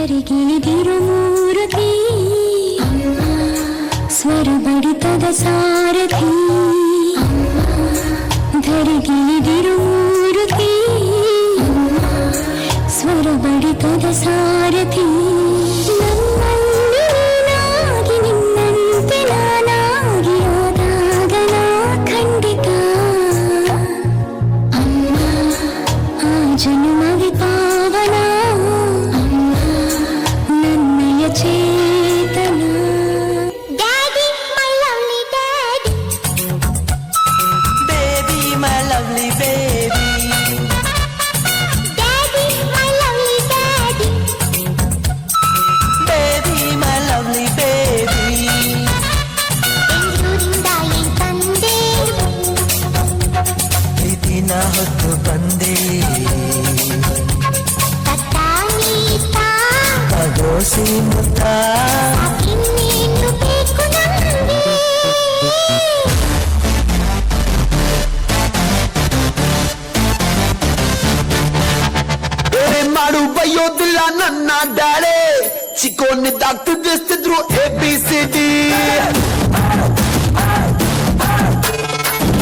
ಧರಿಗಿಳಿದಿರು ಮೂರುತಿ ಸ್ವರ ಬಡಿತದ ಸಾರಥಿ ಧರಿಗಿಳಿದಿರು ಮೂರುತಿ ಸ್ವರ ಬಡಿತದ ಸಾರಥಿ ನನ್ನನ್ನಾಗಿ ನಿನ್ನಂತೆ ನಾನಾಗಿ ಆದಾಗ ನಾ ಖಂಡಿತ ಆ ಜನ್ಮವಿ ಪಾವನ ನನ್ನಯ ಚೇತನ daddy my lovely daddy baby my lovely baby daddy my lovely daddy baby my lovely baby ಬೆಂಗಳೂರಿಂದ ಏನ್ ತಂದೆ ದಿನ ಹೊತ್ತು ಬಂದೆ ತತ್ತಾನೀತ ಪಡೋಸಿ ಮುತ್ತ ಇನ್ನೇನು ಬೇಕು ನಮಗೆ ಬೇರೆ ಮಾಡು ಬೈಯೋದಿಲ್ಲ ನನ್ನ ಡ್ಯಾಡೆ ಚಿಕ್ಕೋನಿದ್ದಾಗ ತಿದ್ದಿಸ್ತಿದ್ರು ABCD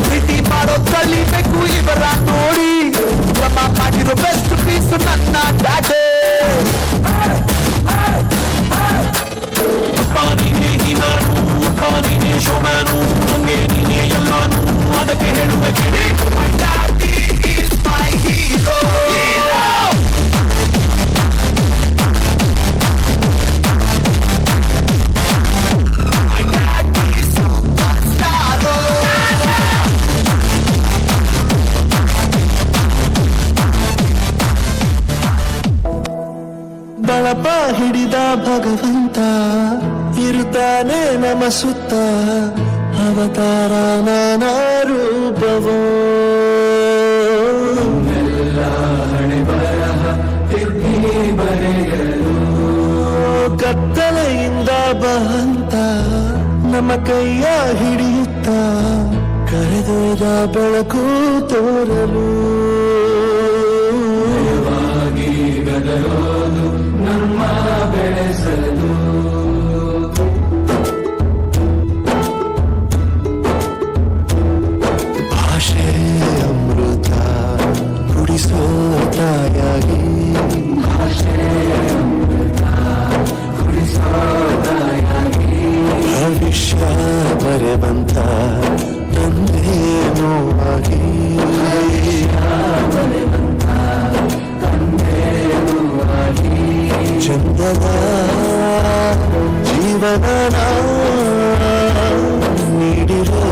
ಪ್ರೀತಿ ಮಾಡೋ ಕಲಿಬೇಕು ಇವರ ನೋಡಿ ಕ್ರಮ ಮಾಡಿರೋ ಬೆಸ್ಟ್ ಪೀಸು ನನ್ನ ಡ್ಯಾಡೆ ಅದಕ್ಕೆ ಹೇಳುವ ಬಳಪ ಹಿಡಿದ ಭಗವಂತ ಇರುತ್ತಾನೆ ನಮ ಸುತ್ತ ಅವತಾರ ನಾನಾ ರೂಪವೋ ಕತ್ತಲೆಯಿಂದ ಬಹಂತ ನಮ್ಮ ಕೈಯ ಹಿಡಿಯುತ್ತ ಕರೆದೊಯ್ದ ಬೆಳಕು ತೋರಲು ಭಾಷೆ ಅಮೃತ ಕುಡಿಸೋ ತಾಯಾಗಿ ಭವಿಷ್ಯ ಬರೆವಂತ ತಂದೆ ನೋವಾಗಿ ಚಂದದ ಜೀವನ ನೀಡಿರೋ